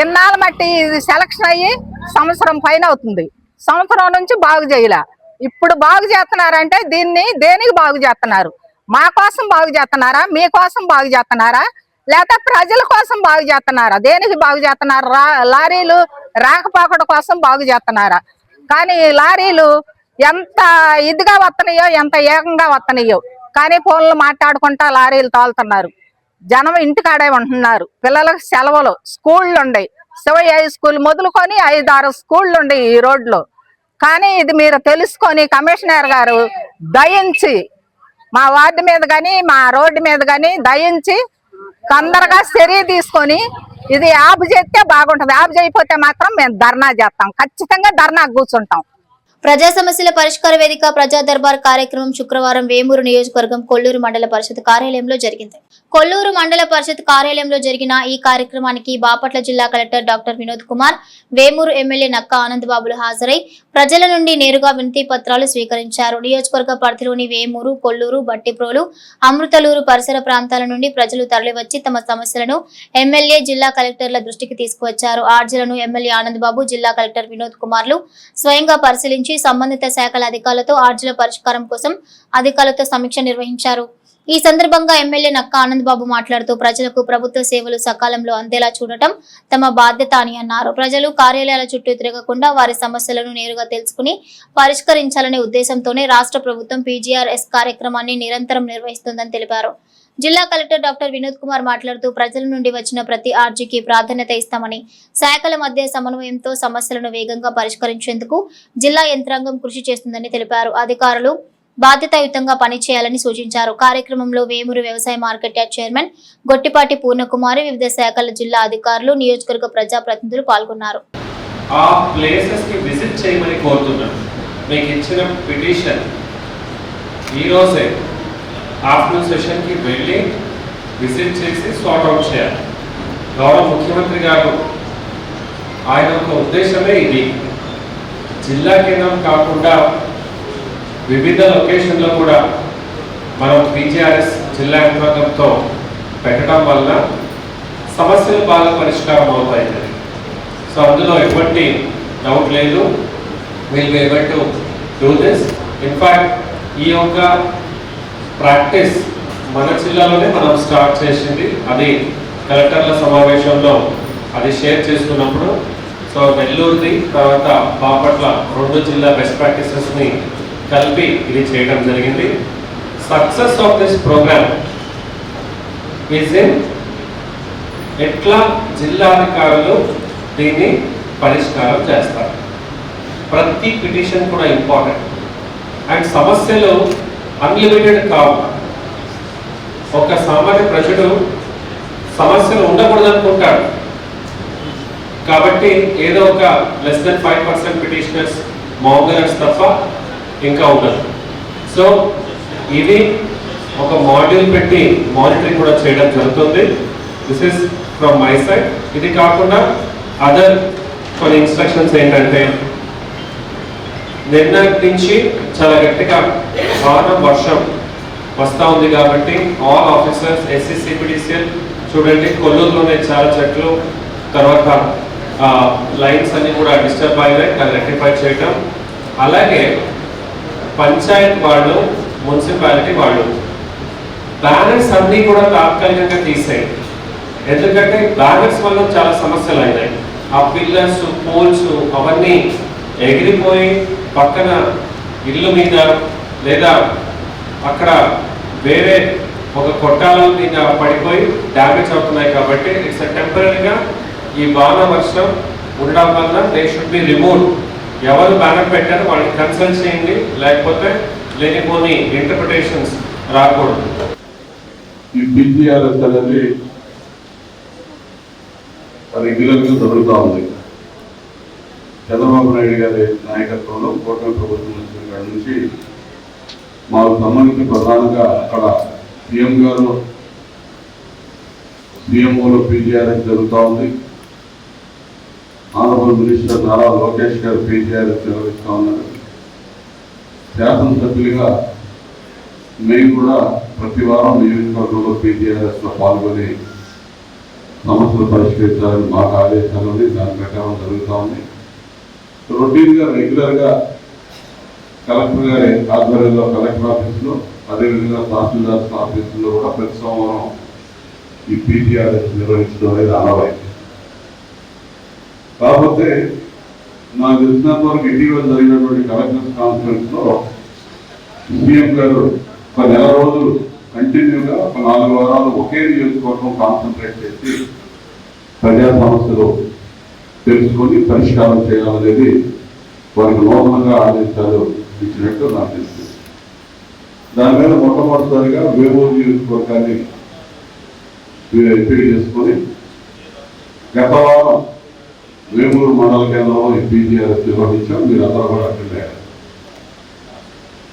ఇన్నాళ్ళ మట్టి ఇది సెలక్షన్ అయ్యి సంవత్సరం పైన అవుతుంది. సంవత్సరం నుంచి బాగు చేయలే. ఇప్పుడు బాగు చేస్తున్నారంటే దీన్ని దేనికి బాగు చేస్తున్నారు? మా కోసం బాగు చేస్తున్నారా? మీకోసం బాగు చేస్తున్నారా? లేకపోతే ప్రజల కోసం బాగు చేస్తున్నారా? దేనికి బాగు చేస్తున్నారు? లారీలు రాకపోకడ కోసం బాగు చేస్తున్నారా? కానీ లారీలు ఎంత ఇదిగా వస్తున్నాయో, ఎంత ఏకంగా వస్తున్నాయో. కానీ ఫోన్లు మాట్లాడుకుంటా లారీలు తోలుతున్నారు. జనం ఇంటికాడే ఉంటున్నారు. పిల్లలకు సెలవులు, స్కూళ్ళు ఉన్నాయి. శివయ్య హై స్కూల్ మొదలుకొని 5-6 స్కూళ్ళు ఉన్నాయి ఈ రోడ్లో. కానీ ఇది మీరు తెలుసుకొని కమిషనర్ గారు దయించి మా వార్డు మీద కానీ మా రోడ్డు మీద కానీ దయించి తొందరగా చర్య తీసుకొని ఇది ఆపు చేస్తే బాగుంటుంది. ఆపు చేయకపోతే మాత్రం మేము ధర్నా చేస్తాం. ఖచ్చితంగా ధర్నా కూర్చుంటాం. ప్రజా సమస్యల పరిష్కార వేదిక ప్రజా దర్బార్ కార్యక్రమం శుక్రవారం వేమూరు నియోజకవర్గం కొల్లూరు మండల పరిషత్ కార్యాలయంలో జరిగింది. కొల్లూరు మండల పరిషత్ కార్యాలయంలో జరిగిన ఈ కార్యక్రమానికి బాపట్ల జిల్లా collector doctor Vinod Kumar, Vemuru MLA Nakka ఆనందబాబులు హాజరై ప్రజల నుండి నేరుగా వినతి పత్రాలు స్వీకరించారు. నియోజకవర్గ పరిధిలోని వేమూరు, కొల్లూరు, బట్టిప్రోలు, అమృతలూరు పరిసర ప్రాంతాల నుండి ప్రజలు తరలివచ్చి తమ సమస్యలను ఎమ్మెల్యే, జిల్లా కలెక్టర్ల దృష్టికి తీసుకువచ్చారు. ఆర్జీలను ఎమ్మెల్యే ఆనందబాబు, జిల్లా కలెక్టర్ వినోద్ కుమార్లు స్వయంగా పరిశీలించి సంబంధిత శాఖల అధికారులతో ఆర్జీల పరిష్కారం కోసం అధికారులతో సమీక్ష నిర్వహించారు. ఈ సందర్భంగా ఎమ్మెల్యే నక్క ఆనందబాబు మాట్లాడుతూ ప్రజలకు ప్రభుత్వ సేవలు సకాలంలో అందేలా చూడటం తమ బాధ్యత అని అన్నారు. ప్రజలు కార్యాలయాల చుట్టూ తిరగకుండా వారి సమస్యలను నేరుగా తెలుసుకుని పరిష్కరించాలనే ఉద్దేశంతోనే రాష్ట్ర ప్రభుత్వం PGRS కార్యక్రమాన్ని నిరంతరం నిర్వహిస్తుందని తెలిపారు. జిల్లా కలెక్టర్ డాక్టర్ వినోద్ కుమార్ మాట్లాడుతూ ప్రజల నుండి వచ్చిన ప్రతి అర్జీకి ప్రాధాన్యత ఇస్తామని, శాఖల మధ్య సమన్వయంతో సమస్యలను వేగంగా పరిష్కరించేందుకు జిల్లా యంత్రాంగం కృషి చేస్తుందని తెలిపారు. అధికారులు బాధ్యతాయుతంగా పనిచేయాలని సూచించారు. కార్యక్రమంలో వేమూరు వ్యవసాయ market yard chairman Gottipati Purnakumari, వివిధ శాఖల జిల్లా అధికారులు, నియోజకవర్గ ప్రజాప్రతినిధులు పాల్గొన్నారు. ఆ ప్లేసెస్ కి విజిట్ చేయమని కోరుతున్నాను. మీకు ఇచ్చిన పిటిషన్ ఈ రోజే ఆఫ్టర్నూన్ సెషన్ కి వెళ్ళి విజిట్ చేసి సార్ట్ అవుట్ చేయాలి. గౌరవ ముఖ్యమంత్రి గారు ఆయన ఒక ఉద్దేశమే ఇది. జిల్లా కేంద్రం కాకుండా వివిధ లొకేషన్లో కూడా మనం PGRS జిల్లా యంత్రాంగంతో పెట్టడం వల్ల సమస్యలు బాగా పరిష్కారం అవుతాయి. సో అందులో ఎటువంటి డౌట్ లేదు. Will be able to do this. In fact ఈ యొక్క ప్రాక్టీస్ మన జిల్లాలోనే మనం స్టార్ట్ చేసింది. అది కలెక్టర్ల సమావేశంలో అది షేర్ చేసుకున్నప్పుడు సో నెల్లూరుది తర్వాత బాపట్ల 2 జిల్లా బెస్ట్ ప్రాక్టీసెస్ని కలిపి ఇది చేయడం జరిగింది. Success of this program is in ఎట్లా జిల్లాధికారులు దీన్ని పరిష్కారం చేస్తారు. ప్రతి పిటిషన్ కూడా ఇంపార్టెంట్. అండ్ సమస్యలు అన్లిమిటెడ్ కావు. ఒక సామాన్య ప్రజలు సమస్యలు ఉండకూడదు అనుకుంటాడు. కాబట్టి ఏదో ఒక లెస్ దెన్ 5% పిటిషనర్స్ మౌంగరర్స్ తప్ప ఇంకా ఉండదు. సో ఇది ఒక మాడ్యూల్ పెట్టి మానిటరింగ్ కూడా చేయడం జరుగుతుంది. This is from my side. ఇది కాకుండా అదర్ కొన్ని ఇన్స్ట్రక్షన్స్ ఏంటంటే, నిన్న నుంచి చాలా గట్టిగా వర్షం వస్తూ ఉంది కాబట్టి ఆల్ ఆఫీసర్స్ SCCPDCL చూడండి, కొల్లూరులోనే చాలా చెట్లు, తర్వాత లైన్స్ అన్ని కూడా డిస్టర్బ్ అయినాయి, దాన్ని రెక్టిఫై చేయటం. అలాగే పంచాయత్ వాళ్ళు, మున్సిపాలిటీ వాళ్ళు బ్యానర్స్ అన్నీ కూడా తాత్కాలికంగా తీసేయండి. ఎందుకంటే బ్యానర్స్ వల్ల చాలా సమస్యలు అయినాయి. ఆ పిల్లర్స్, పోల్స్ అవన్నీ ఎగిరిపోయి పక్కన ఇల్లు మీద లేదా అక్కడ వేరే ఒక కొట్టాల మీద పడిపోయి డ్యామేజ్ అవుతున్నాయి. కాబట్టి ఇట్స్ టెంపరీగా ఈ వాన వర్షం ఉండడం వల్ల దే షుడ్ బి రిమూవ్. ఎవరు బ్యానర్ పెట్టారో వాళ్ళని కన్సల్ట్ చేయండి, లేకపోతే లేనిపోని ఇంటర్ప్రిటేషన్స్ రాకూడదు. ఈ PGRS అనేది రెగ్యులర్గా జరుగుతూ ఉంది. చంద్రబాబు నాయుడు గారి నాయకత్వంలో కూటమి ప్రభుత్వం వచ్చిన కాడి నుంచి మాకు సంబంధించి ప్రధానంగా అక్కడ సీఎం గారు CMOలో PGRS జరుగుతూ ఉంది. ఆనరబుల్ మినిస్టర్ నారా లోకేష్ గారు PGRS నిర్వహిస్తూ ఉన్నారు. శాసనసభ్యులుగా మేము కూడా ప్రతి వారం నియోజకవర్గంలో PGRSలో పాల్గొని సమస్యలు పరిష్కరించాలని మాకు ఆదేశాలు ఉంది. దాని ప్రకారం జరుగుతూ ఉంది. రొటీన్గా రెగ్యులర్గా కలెక్టర్ గారి ఆధ్వర్యంలో కలెక్టర్ ఆఫీసులో, అదేవిధంగా తహసీల్దార్ ఆఫీసులో కూడా ప్రతి సోమవారం ఈ PGRS నిర్వహించడం అనేది ఆనవాయితీ. కాకపోతే నాకు తెలిసినంత వరకు ఇటీవల జరిగినటువంటి కలెక్టర్స్ కాన్ఫరెన్స్లో సీఎం గారు ఒక నెల రోజులు కంటిన్యూగా ఒక 4 వారాలు ఒకే నియోజకవర్గం కాన్సన్ట్రేట్ చేసి ప్రజా సమస్యలు తెలుసుకొని పరిష్కారం చేయాలనేది వారికి నూతనంగా ఆదేశాలు ఇచ్చినట్టు నాకు తెలుస్తుంది. దాని మీద మొట్టమొదటిసారిగా వేమూరు నియోజకవర్గాన్ని మీరు ఎంపిక చేసుకొని గత వారం వేమూరు మండల కేంద్రంలో ఈ PGRS నిర్వహించాం. మీరు అందరూ కూడా అటెండ్ అయ్యారు.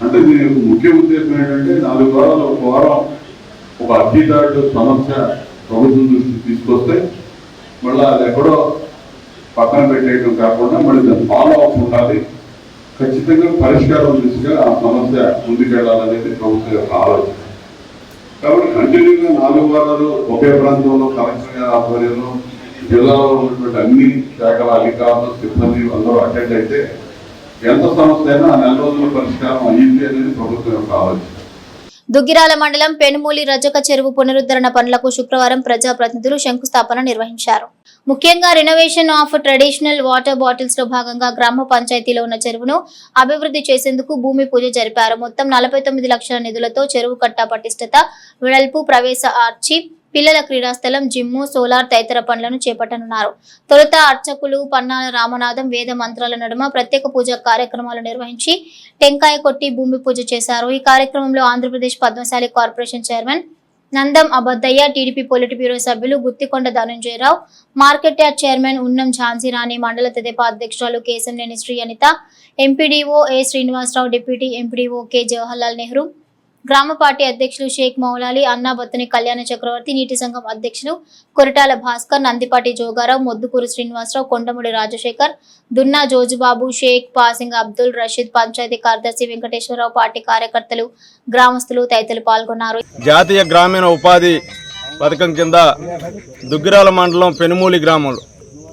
అంటే దీని ముఖ్య ఉద్దేశం ఏంటంటే 4 వారాలు ఒక వారం ఒక అర్జీదారుడు సమస్య ప్రభుత్వం దృష్టికి తీసుకొస్తే మళ్ళీ అది ఎక్కడో పక్కన పెట్టేయడం కాకుండా మళ్ళీ దాన్ని ఫాలో అప్ ఉండాలి. ఖచ్చితంగా పరిష్కారం దిశగా ఆ సమస్య ముందుకెళ్లాలనేది ప్రభుత్వం యొక్క ఆలోచన. కాబట్టి కంటిన్యూగా 4 వారాలు ఒకే ప్రాంతంలో కలెక్టర్ గారి ఆధ్వర్యంలో జిల్లాలో ఉన్నటువంటి అన్ని శాఖల అధికారులు, సిబ్బంది అందరూ అటెండ్ అయితే ఎంత సమస్య అయినా ఆ 4 రోజుల పరిష్కారం అయ్యింది అనేది ప్రభుత్వం యొక్క ఆలోచన. దుగ్గిరాల మండలం పెనుమూలి రజక చెరువు పునరుద్ధరణ పనులకు శుక్రవారం ప్రజాప్రతినిధులు శంకుస్థాపన నిర్వహించారు. ముఖ్యంగా renovation of traditional water bottles లో భాగంగా గ్రామ పంచాయతీలో ఉన్న చెరువును అభివృద్ధి చేసేందుకు భూమి పూజ జరిపారు. మొత్తం 49 లక్షల నిధులతో చెరువు కట్ట పటిష్టత, వెడల్పు, ప్రవేశ ఆర్చి, పిల్లల క్రీడాస్థలం, జిమ్ము, సోలార్ తదితర పనులను చేపట్టనున్నారు. తొలుత అర్చకులు పన్నాల రామనాథం వేద మంత్రాల నడుమ ప్రత్యేక పూజ కార్యక్రమాలు నిర్వహించి టెంకాయ కొట్టి భూమి పూజ చేశారు. ఈ కార్యక్రమంలో Andhra Pradesh Padmashali corporation chairman Nandam Abaddayya, TDP polit bureau సభ్యులు Guttikonda Dhananjayarao, market yard chairman Unnam Jhansirani, మండల తెదేపా అధ్యక్షురాలు Kesamneni Sri Anitha, MPDO A Srinivasarao, deputy MPDO K Jawaharlal Nehru, గ్రామ పార్టీ అధ్యక్షులు షేక్ మౌలాలి, అన్నాబత్తుని కళ్యాణ చక్రవర్తి, నీటి సంఘం అధ్యక్షులు కొరటాల భాస్కర్, నందిపాటి జోగారావు, మొద్దుకూరు శ్రీనివాసరావు, కొండముడి రాజశేఖర్, దున్నా జోజుబాబు, షేక్ పాసింగ్ అబ్దుల్ రషీద్, పంచాయతీ కార్యదర్శి వెంకటేశ్వరరావు, పార్టీ కార్యకర్తలు, గ్రామస్తులు తదితరులు పాల్గొన్నారు. జాతీయ గ్రామీణ ఉపాధి పథకం కింద దుగ్గిరాల మండలం పెనుమూలి గ్రామంలో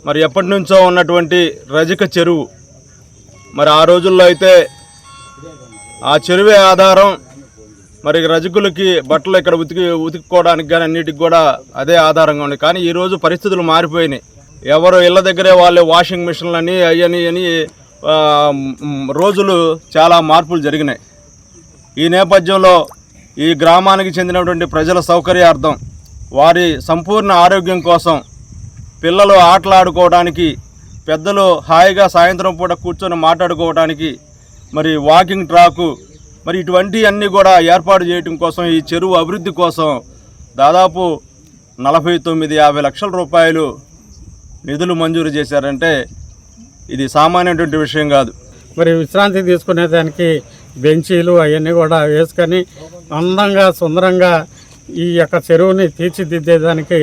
మరి ఎప్పటి నుంచో ఉన్నటువంటి రజక చెరువు, మరి ఆ రోజుల్లో అయితే ఆ చెరువే ఆధారం. మరి రజకులకి బట్టలు ఇక్కడ ఉతుక్కోవడానికి కానీ అన్నిటికి కూడా అదే ఆధారంగా ఉంది. కానీ ఈరోజు పరిస్థితులు మారిపోయినాయి. ఎవరు ఇళ్ళ దగ్గరే వాళ్ళే వాషింగ్ మిషన్లని అని రోజులు చాలా మార్పులు జరిగినాయి. ఈ నేపథ్యంలో ఈ గ్రామానికి చెందినటువంటి ప్రజల సౌకర్యార్థం, వారి సంపూర్ణ ఆరోగ్యం కోసం, పిల్లలు ఆటలాడుకోవడానికి, పెద్దలు హాయిగా సాయంత్రం పూట కూర్చొని మాట్లాడుకోవడానికి మరి వాకింగ్ ట్రాకు, మరి ఇటువంటి అన్నీ కూడా ఏర్పాటు చేయడం కోసం, ఈ చెరువు అభివృద్ధి కోసం దాదాపు 49-50 లక్షల రూపాయలు నిధులు మంజూరు చేశారంటే ఇది సామాన్యమైనటువంటి విషయం కాదు. మరి విశ్రాంతి తీసుకునేదానికి బెంచీలు అవన్నీ కూడా వేసుకొని అందంగా సుందరంగా ఈ యొక్క చెరువుని తీర్చిదిద్దేదానికి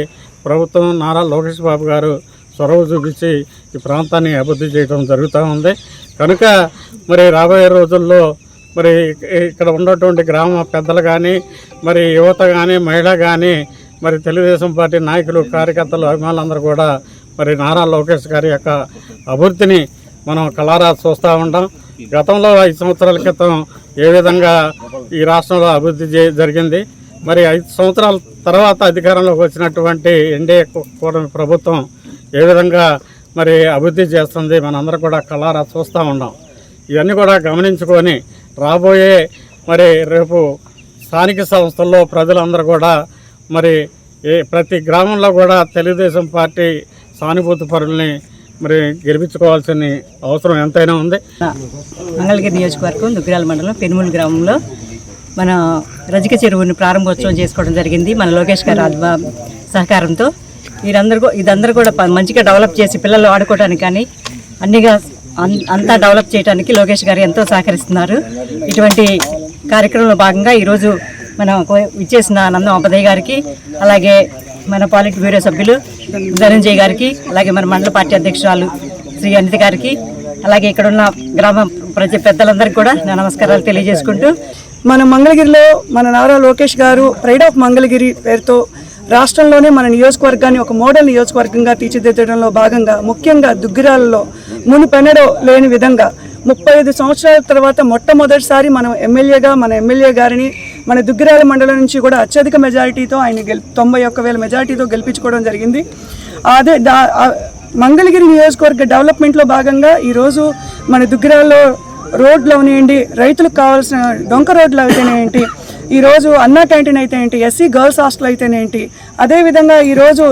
ప్రభుత్వం నారా లోకేష్ బాబు గారు చొరవ చూపించి ఈ ప్రాంతాన్ని అభివృద్ధి చేయడం జరుగుతూ ఉంది. కనుక మరి రాబోయే రోజుల్లో మరి ఇక్కడ ఉన్నటువంటి గ్రామ పెద్దలు కానీ, మరి యువత కానీ, మహిళ కానీ, మరి తెలుగుదేశం పార్టీ నాయకులు, కార్యకర్తలు, అభిమానులందరూ కూడా మరి నారా లోకేష్ గారి యొక్క అభివృద్ధిని మనం కళారా చూస్తూ ఉంటాం. గతంలో 5 సంవత్సరాల క్రితం ఏ విధంగా ఈ రాష్ట్రంలో అభివృద్ధి జరిగింది, మరి 5 సంవత్సరాల తర్వాత అధికారంలోకి వచ్చినటువంటి ఎన్డీఏ కూటమి ప్రభుత్వం ఏ విధంగా మరి అభివృద్ధి చేస్తుంది మనందరూ కూడా కళారా చూస్తూ ఉన్నాం. ఇవన్నీ కూడా గమనించుకొని రాబోయే మరి రేపు స్థానిక సంస్థల్లో ప్రజలందరూ కూడా మరి ప్రతి గ్రామంలో కూడా తెలుగుదేశం పార్టీ సానుభూతి పరుల్ని మరి గెలిపించుకోవాల్సిన అవసరం ఎంతైనా ఉంది. మంగళగిరి నియోజకవర్గం దుగ్గిరాల మండలం పెనుమూలి గ్రామంలో మన రజక చెరువుని ప్రారంభోత్సవం చేసుకోవడం జరిగింది. మన లోకేష్ గారి సహకారంతో ఇదందరూ కూడా మంచిగా డెవలప్ చేసి పిల్లలు ఆడుకోవడానికి కానీ అన్నిగా అంతా డెవలప్ చేయడానికి లోకేష్ గారు ఎంతో సహకరిస్తున్నారు. ఇటువంటి కార్యక్రమంలో భాగంగా ఈరోజు మనం ఇచ్చేసిన నందం అబద్దయ్య గారికి, అలాగే మన పాలిట్ బ్యూరో సభ్యులు ధనంజయ్ గారికి, అలాగే మన మండల పార్టీ అధ్యక్షురాలు శ్రీ అనిత గారికి, అలాగే ఇక్కడ ఉన్న గ్రామ పెద్దలందరికీ కూడా నా నమస్కారాలు తెలియజేసుకుంటూ, మన మంగళగిరిలో మన నారా లోకేష్ గారు ప్రైడ్ ఆఫ్ మంగళగిరి పేరుతో రాష్ట్రంలోనే మన నియోజకవర్గాన్ని ఒక మోడల్ నియోజకవర్గంగా తీర్చిదిద్దడంలో భాగంగా ముఖ్యంగా దుగ్గిరాలలో మునిపెన్నడో లేని విధంగా 35 సంవత్సరాల తర్వాత మొట్టమొదటిసారి మనం ఎమ్మెల్యేగా మన ఎమ్మెల్యే గారిని మన దుగ్గిరాల మండలం నుంచి కూడా అత్యధిక మెజారిటీతో ఆయన 91,000 మెజారిటీతో గెలిపించుకోవడం జరిగింది. అదే మంగళగిరి నియోజకవర్గ డెవలప్మెంట్లో భాగంగా ఈరోజు మన దుగ్గిరాల్లో రోడ్లు అవనివ్వండి, రైతులకు కావాల్సిన డొంక రోడ్లు అయితేనేంటి, ఈరోజు అన్నా క్యాంటీన్ అయితే ఏంటి, ఎస్సీ గర్ల్స్ హాస్టల్ అయితేనేంటి, అదేవిధంగా ఈరోజు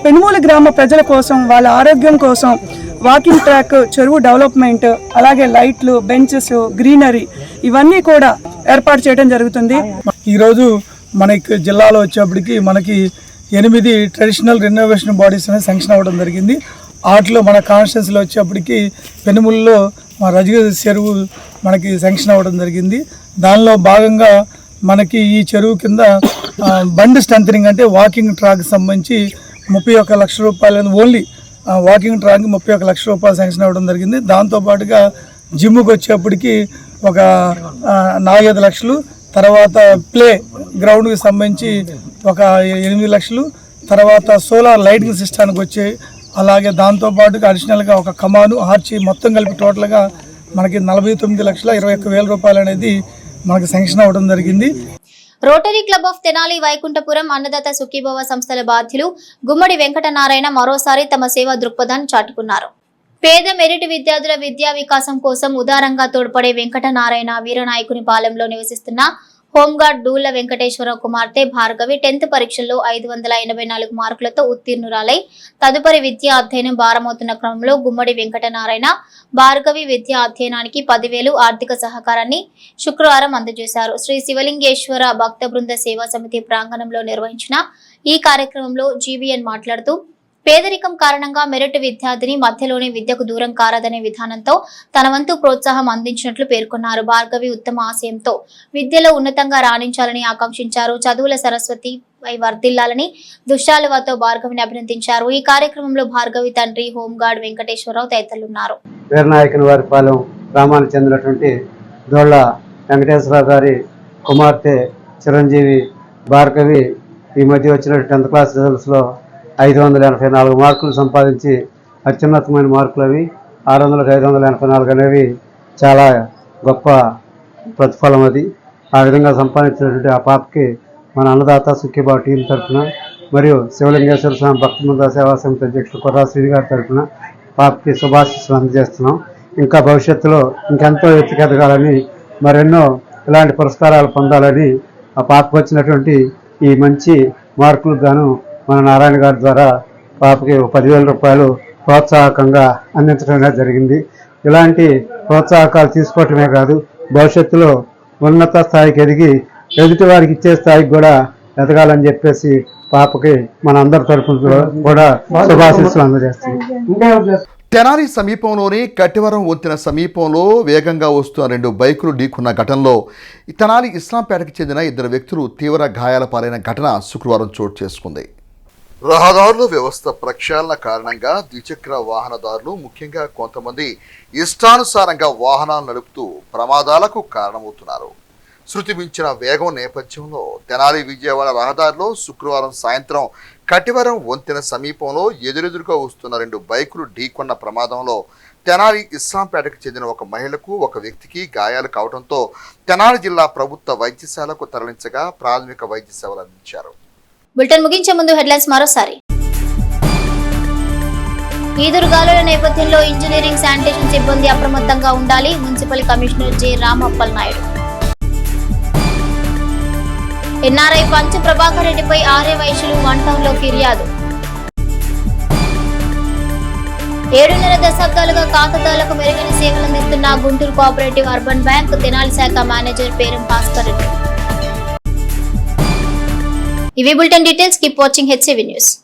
పెనుమూలి గ్రామ ప్రజల కోసం, వాళ్ళ ఆరోగ్యం కోసం వాకింగ్ ట్రాక్, చెరువు డెవలప్మెంట్, అలాగే లైట్లు, బెంచెస్, గ్రీనరీ ఇవన్నీ కూడా ఏర్పాటు చేయడం జరుగుతుంది. ఈరోజు మనకి జిల్లాలో వచ్చేప్పటికి మనకి 8 ట్రెడిషనల్ రెనోవేషన్ బాడీస్ అనేది శాంక్షన్ అవ్వడం జరిగింది. వాటిలో మన కాన్స్టిట్యున్సీలో వచ్చేప్పటికి పెనుమూలిలో మా రజక చెరువు మనకి శాంక్షన్ అవ్వడం జరిగింది. దానిలో భాగంగా మనకి ఈ చెరువు కింద బండ్ స్ట్రెంథనింగ్ అంటే వాకింగ్ ట్రాక్ సంబంధించి 31 లక్ష రూపాయలు, ఓన్లీ వాకింగ్ ట్రాక్ 31 లక్ష రూపాయలు శాంక్షన్ అవ్వడం జరిగింది. దాంతోపాటుగా జిమ్కి వచ్చేప్పటికి ఒక 4-5 లక్షలు, తర్వాత ప్లే గ్రౌండ్కి సంబంధించి ఒక 8 లక్షలు, తర్వాత సోలార్ లైటింగ్ సిస్టానికి వచ్చే, అలాగే దాంతోపాటుగా అడిషనల్గా ఒక కమాను, ఆర్చి మొత్తం కలిపి టోటల్గా మనకి 49,21,000 రూపాయలు అనేది మనకి శాంక్షన్ అవ్వడం జరిగింది. Rotary club of Tenali Vaikunthapuram Annadata Sukhibhava సంస్థల బాధ్యులు గుమ్మడి వెంకటనారాయణ మరోసారి తమ సేవా దృక్పథాన్ని చాటుకున్నారు. పేద మెరిట్ విద్యార్థుల విద్యా వికాసం కోసం ఉదారంగా తోడ్పడే వెంకటనారాయణ వీరనాయకుని పాలెంలో నివసిస్తున్న హోంగార్డ్ డూళ్ల వెంకటేశ్వరరావు కుమార్తె భార్గవి 10th పరీక్షల్లో 584 మార్కులతో ఉత్తీర్ణురాలై తదుపరి విద్యా అధ్యయనం భారమవుతున్న క్రమంలో గుమ్మడి వెంకటనారాయణ భార్గవి విద్యా అధ్యయనానికి 10,000 ఆర్థిక సహకారాన్ని శుక్రవారం అందజేశారు. శ్రీ శివలింగేశ్వర భక్త బృంద సేవా సమితి ప్రాంగణంలో నిర్వహించిన ఈ కార్యక్రమంలో జీవీఎన్ మాట్లాడుతూ పేదరికం కారణంగా మెరిట్ విద్యార్థిని మధ్యలోనే విద్యకు దూరం కారాదనే విధానంతో తన వంతు ప్రోత్సాహం అందించినట్లు పేర్కొన్నారు. భార్గవి ఉత్తమ ఆశయంతో విద్యలో ఉన్నతంగా రాణించాలని ఆకాంక్షించారు. చదువుల సరస్వతి వర్ధిల్లాలని దుశ్శాలువాతో భార్గవిని అభినందించారు. ఈ కార్యక్రమంలో భార్గవి తండ్రి హోంగార్డ్ వెంకటేశ్వరరావు తదితరులున్నారు. వీరనాయకుని వారిపాలెం గ్రామానికి చెందినటువంటి దోళ్ల వెంకటేశ్వరరావు గారి కుమార్తె చిరంజీవి భార్గవి ఈ మధ్య వచ్చిన 10th క్లాస్ రిజల్ట్స్లో 584 మార్కులు సంపాదించి అత్యున్నతమైన మార్కులు అవి 600-584 అనేవి చాలా గొప్ప ప్రతిఫలం. అది ఆ విధంగా సంపాదించినటువంటి ఆ పాపకి మన అన్నదాత సుఖీభావ టీం తరఫున మరియు శివలింగేశ్వర స్వామి భక్త బృంద సేవా సమితి అధ్యక్షులు కొర్రా శ్రీని గారి తరఫున పాపకి శుభాశీస్సులు అందజేస్తున్నాం. ఇంకా భవిష్యత్తులో ఇంకెంతో ఎత్తుకెదగాలని మరెన్నో ఇలాంటి పురస్కారాలు పొందాలని ఆ పాపకు వచ్చినటువంటి ఈ మంచి మార్కులకు గాను మన నారాయణ గారి ద్వారా పాపకి 10,000 రూపాయలు ప్రోత్సాహకంగా అందించడం జరిగింది. ఇలాంటి ప్రోత్సాహకాలు తీసుకోవటమే కాదు, భవిష్యత్తులో ఉన్నత స్థాయికి ఎదిగి ఎదుటి వారికి ఇచ్చే స్థాయికి కూడా ఎదగాలని చెప్పేసి పాపకి మన అందరి తరఫున కూడా శుభాశీస్సులు అందజేస్తున్నాం. తెనాలి సమీపంలోని కట్టివరం వంతెన సమీపంలో వేగంగా వస్తున్న 2 బైకులు ఢీకున్న ఘటనలో తెనాలి ఇస్లాంపేటకు చెందిన 2 వ్యక్తులు తీవ్ర గాయాల పాలైన ఘటన శుక్రవారం చోటు చేసుకుంది. రహదారుల వ్యవస్థ ప్రక్షాళన కారణంగా ద్విచక్ర వాహనదారులు ముఖ్యంగా కొంతమంది ఇష్టానుసారంగా వాహనాలు నడుపుతూ ప్రమాదాలకు కారణమవుతున్నారు. శృతి మించిన వేగం నేపథ్యంలో తెనాలి విజయవాడ రహదారిలో శుక్రవారం సాయంత్రం కటివరం వంతెన సమీపంలో ఎదురెదురుగా వస్తున్న 2 బైకులు ఢీకొన్న ప్రమాదంలో తెనాలి ఇస్లాంపేటకు చెందిన ఒక మహిళకు ఒక వ్యక్తికి గాయాలు కావడంతో తెనాలి జిల్లా ప్రభుత్వ వైద్యశాలకు తరలించగా ప్రాథమిక వైద్య సేవలు అందించారు. బులెటిన్ ముగించే ముందు హెడ్లైన్స్ మరోసారి. ఈదురుగాలుల నేపథ్యంలో ఇంజనీరింగ్ శానిటేషన్ సిబ్బంది అప్రమత్తంగా ఉండాలి. Municipal commissioner J Ramappal Naidu. NRI Pancha Prabhakar రెడ్డిపై ఆర్య వైశ్యులు 1 టౌన్లో ఫిర్యాదు. 7.5 దశాబ్దాలుగా ఖాతాదారులకు మెరుగైన సేవలు అందిస్తున్న Guntur cooperative urban bank Tenali శాఖ మేనేజర్ పేరం భాస్కర్ రెడ్డి. ఇవి bulletin details. Keep watching HCV news.